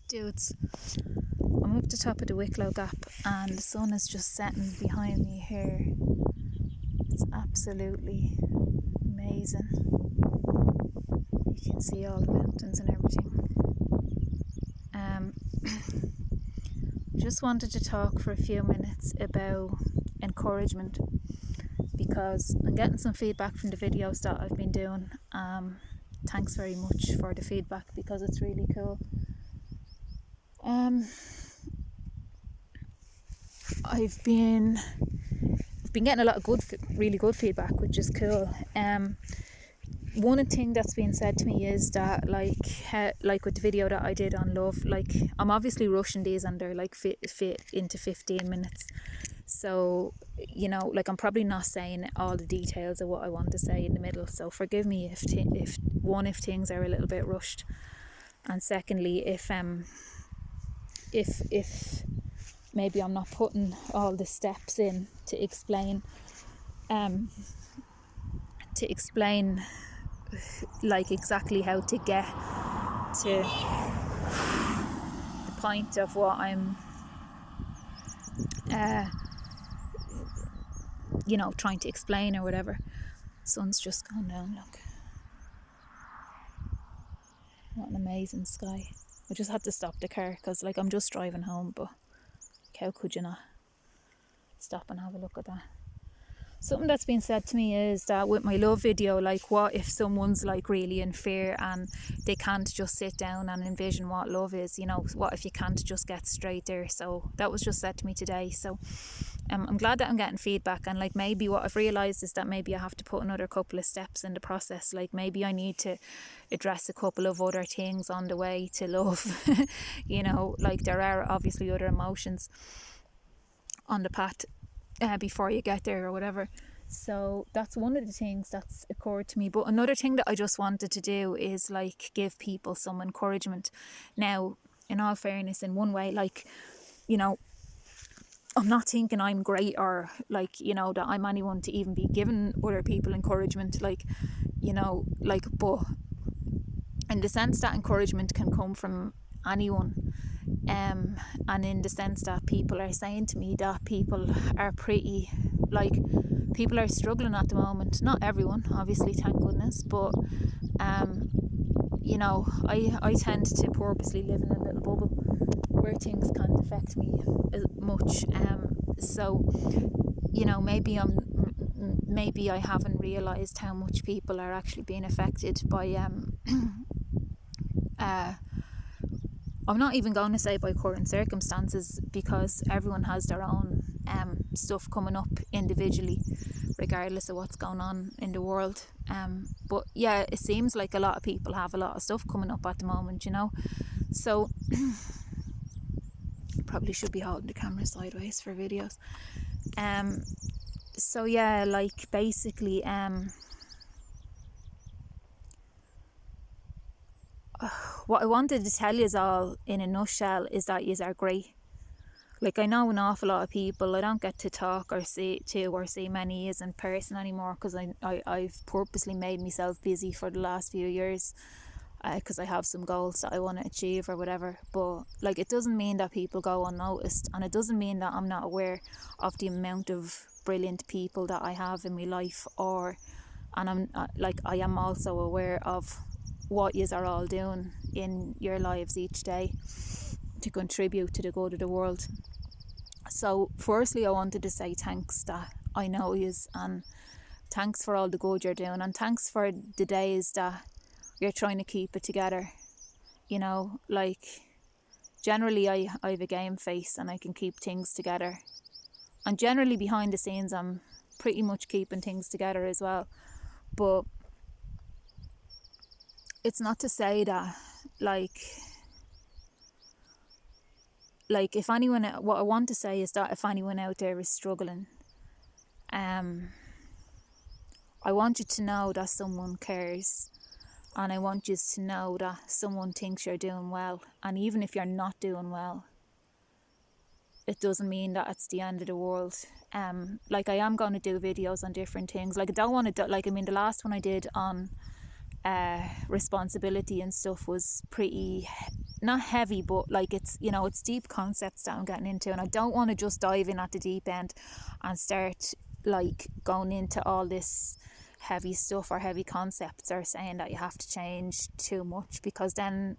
Dudes, I'm up the top of the Wicklow Gap and the sun is just setting behind me here. It's absolutely amazing. You can see all the mountains and everything. I just wanted to talk for a few minutes about encouragement because I'm getting some feedback from the videos that I've been doing. Thanks very much for the feedback because it's really cool. I've been getting a lot of really good feedback, which is cool. One thing that's been said to me is that like with the video that I did on love, like I'm obviously rushing these and they're like fit into 15 minutes. So, you know, like I'm probably not saying all the details of what I want to say in the middle. So forgive me if things are a little bit rushed, and secondly, if maybe I'm not putting all the steps in to explain like exactly how to get to the point of what I'm trying to explain or whatever. Sun's just gone down, look. What an amazing sky. I just had to stop the car because like I'm just driving home, but how could you not stop and have a look at that? Something that's been said to me is that with my love video, like what if someone's like really in fear and they can't just sit down and envision what love is, you know, what if you can't just get straight there? So that was just said to me today. So I'm glad that I'm getting feedback, and like maybe what I've realised is that maybe I have to put another couple of steps in the process. Like maybe I need to address a couple of other things on the way to love. You know, like there are obviously other emotions on the path before you get there or whatever. So that's one of the things that's occurred to me. But another thing that I just wanted to do is like give people some encouragement. Now, in all fairness, in one way, like, you know, I'm not thinking I'm great or like, you know, that I'm anyone to even be giving other people encouragement, like, you know, like, but in the sense that encouragement can come from anyone, and in the sense that people are saying to me that people are struggling at the moment. Not everyone, obviously, thank goodness, but you know, I tend to purposely live in a little bubble where things can't affect me as much. So, you know, maybe I haven't realised how much people are actually being affected by I'm not even going to say by current circumstances, because everyone has their own stuff coming up individually, regardless of what's going on in the world. But yeah, it seems like a lot of people have a lot of stuff coming up at the moment, you know. So probably should be holding the camera sideways for videos. So yeah, like basically what I wanted to tell you all in a nutshell is that yous are great. Like, I know an awful lot of people, I don't get to talk or see many yous in person anymore because I've purposely made myself busy for the last few years because I have some goals that I want to achieve or whatever. But like, it doesn't mean that people go unnoticed, and it doesn't mean that I'm not aware of the amount of brilliant people that I have in my life, and I'm I am also aware of what yous are all doing in your lives each day to contribute to the good of the world. So firstly, I wanted to say thanks that I know yous, and thanks for all the good you're doing, and thanks for the days that you're trying to keep it together. You know, like generally I have a game face and I can keep things together, and generally behind the scenes I'm pretty much keeping things together as well. But it's not to say that like if anyone, what I want to say is that if anyone out there is struggling, I want you to know that someone cares, and I want you to know that someone thinks you're doing well. And even if you're not doing well, it doesn't mean that it's the end of the world. Like, I am going to do videos on different things. Like, I don't want to do, like, I mean, the last one I did on responsibility and stuff was pretty not heavy, but like it's, you know, it's deep concepts that I'm getting into, and I don't want to just dive in at the deep end and start like going into all this heavy stuff or heavy concepts, or saying that you have to change too much, because then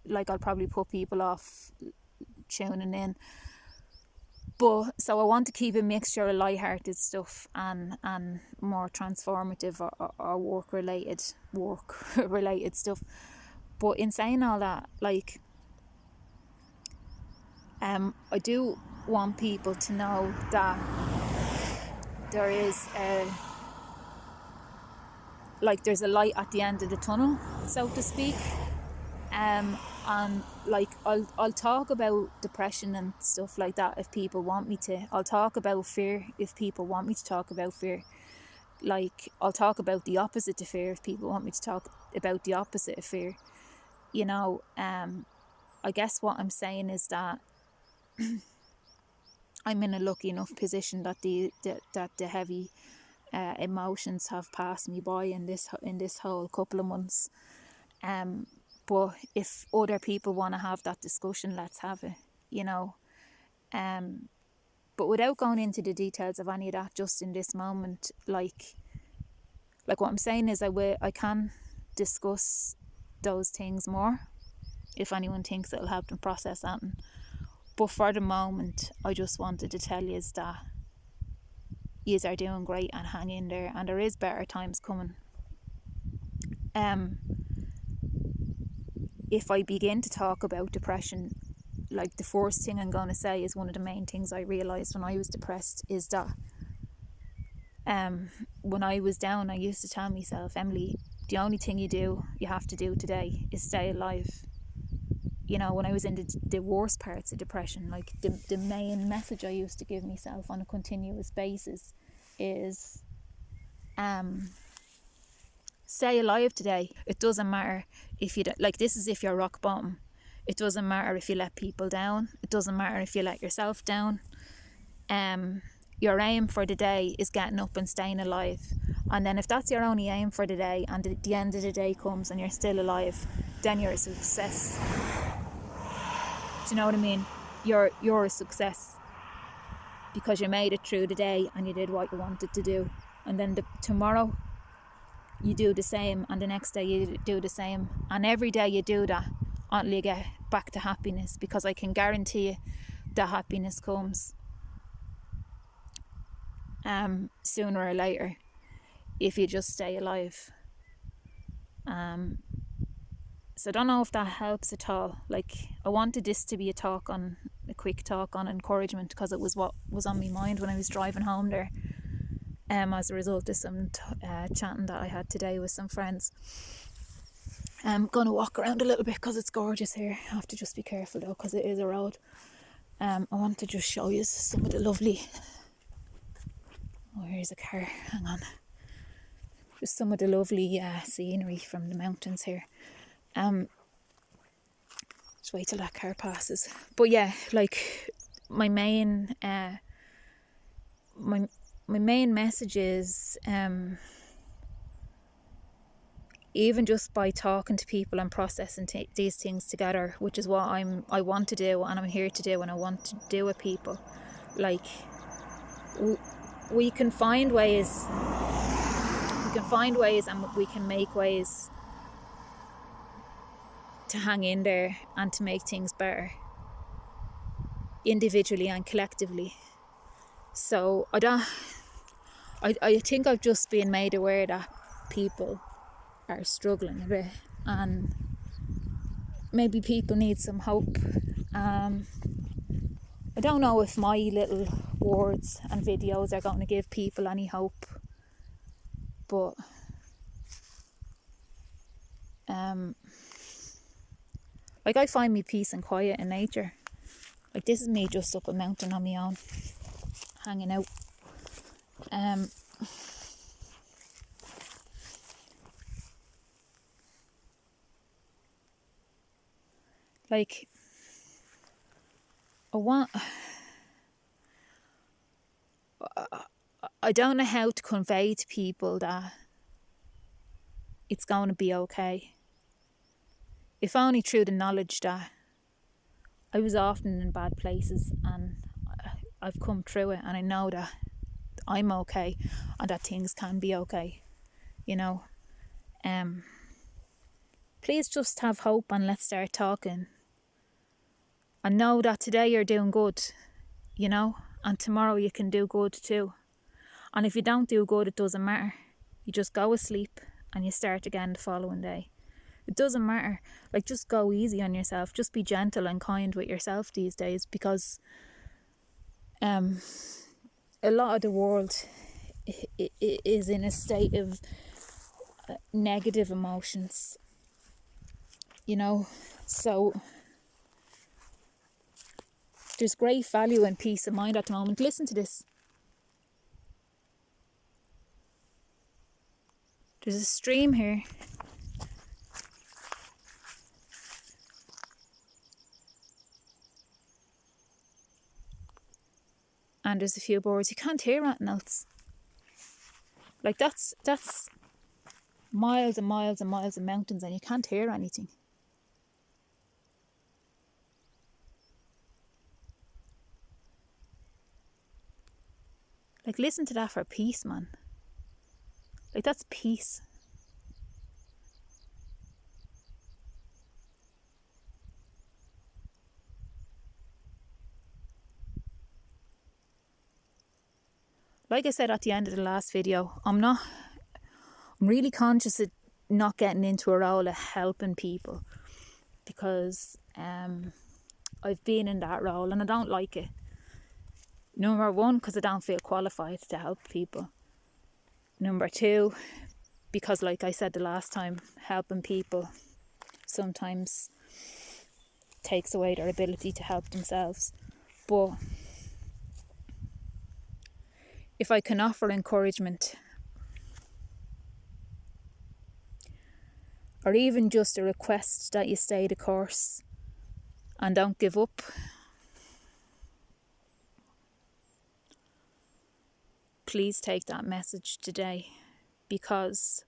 like I'll probably put people off tuning in. But so I want to keep a mixture of light-hearted stuff and more transformative or work related stuff. But in saying all that, like I do want people to know that there is there's a light at the end of the tunnel, so to speak. And like I'll talk about depression and stuff like that if people want me to. I'll talk about fear if people want me to talk about fear. Like I'll talk about the opposite to fear if people want me to talk about the opposite of fear. You know, I guess what I'm saying is that I'm in a lucky enough position that the heavy emotions have passed me by in this whole couple of months. But if other people want to have that discussion, let's have it, you know. But without going into the details of any of that just in this moment, like what I'm saying is I can discuss those things more if anyone thinks it'll help them process something. But for the moment, I just wanted to tell you that yous are doing great and hang in there, and there is better times coming. If I begin to talk about depression, like the first thing I'm going to say is one of the main things I realised when I was depressed is that when I was down, I used to tell myself, Emily, the only thing you have to do today is stay alive. You know, when I was in the worst parts of depression, like the main message I used to give myself on a continuous basis is stay alive today. It doesn't matter if you like, this is if you're rock bottom. It doesn't matter if you let people down. It doesn't matter if you let yourself down. Your aim for the day is getting up and staying alive. And then if that's your only aim for the day, and the end of the day comes and you're still alive, then you're a success. Do you know what I mean? You're a success because you made it through the day and you did what you wanted to do. And then tomorrow you do the same, and the next day you do the same, and every day you do that until you get back to happiness, because I can guarantee you that happiness comes sooner or later if you just stay alive. So I don't know if that helps at all. Like, I wanted this to be a quick talk on encouragement, because it was what was on my mind when I was driving home there. As a result of some chatting that I had today with some friends. I'm going to walk around a little bit because it's gorgeous here. I have to just be careful though, because it is a road. I want to just show you some of the lovely... Oh, here's a car. Hang on. Just some of the lovely scenery from the mountains here. Just wait till that car passes. But yeah, like my main message is even just by talking to people and processing these things together, which is what I want to do, and I'm here to do, and I want to do with people. Like, we can find ways. And we can make ways to hang in there and to make things better, individually and collectively. So I think I've just been made aware that people are struggling a bit, and maybe people need some hope. I don't know if my little words and videos are going to give people any hope, but like, I find me peace and quiet in nature. Like, this is me just up a mountain on my own, hanging out. Like, I don't know how to convey to people that it's going to be okay. If only through the knowledge that I was often in bad places, and I've come through it, and I know that I'm okay and that things can be okay, you know. Please just have hope and let's start talking. And know that today you're doing good, you know, and tomorrow you can do good too. And if you don't do good, it doesn't matter. You just go asleep and you start again the following day. It doesn't matter. Like, just go easy on yourself. Just be gentle and kind with yourself these days, because a lot of the world is in a state of negative emotions, you know. So there's great value in peace of mind at the moment. Listen to this. There's a stream here. And there's a few birds. You can't hear anything else. Like, that's miles and miles and miles of mountains, and you can't hear anything. Like, listen to that for peace, man. Like, that's peace. Like I said at the end of the last video, I'm really conscious of not getting into a role of helping people, because I've been in that role and I don't like it. Number one, because I don't feel qualified to help people. Number two, because like I said the last time, helping people sometimes takes away their ability to help themselves. But if I can offer encouragement, or even just a request that you stay the course and don't give up, please take that message today, because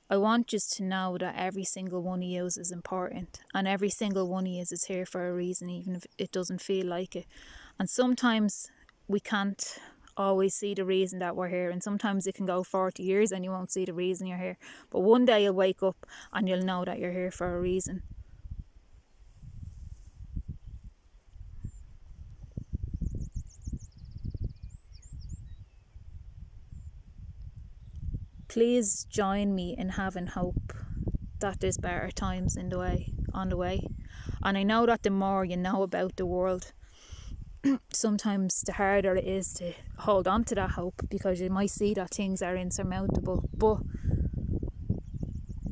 I want you to know that every single one of you is important, and every single one of you is here for a reason, even if it doesn't feel like it. And sometimes we can't always see the reason that we're here, and sometimes it can go 40 years and you won't see the reason you're here. But one day you'll wake up and you'll know that you're here for a reason. Please join me in having hope that there's better times on the way. And I know that the more you know about the world, sometimes the harder it is to hold on to that hope, because you might see that things are insurmountable. But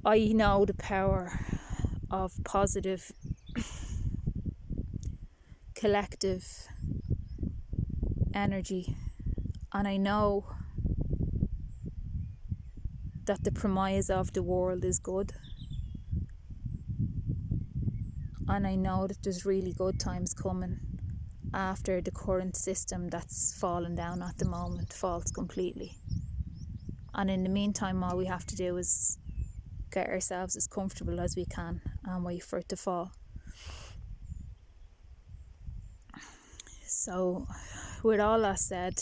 I know the power of positive, collective energy, and I know that the premise of the world is good, and I know that there's really good times coming after the current system that's fallen down at the moment falls completely. And in the meantime, all we have to do is get ourselves as comfortable as we can and wait for it to fall. So with all that said,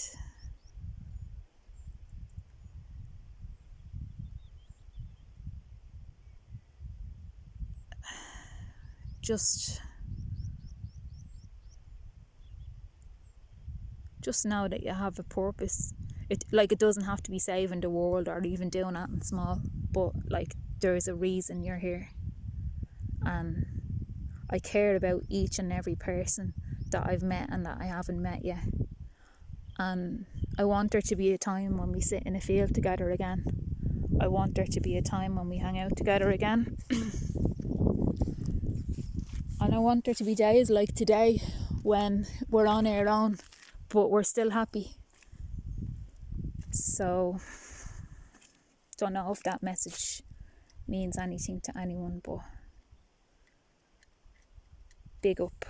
just know that you have a purpose. It doesn't have to be saving the world or even doing anything small, but like, there's a reason you're here. And I care about each and every person that I've met and that I haven't met yet. And I want there to be a time when we sit in a field together again. I want there to be a time when we hang out together again. And I want there to be days like today when we're on our own, but we're still happy. So, don't know if that message means anything to anyone, but big up.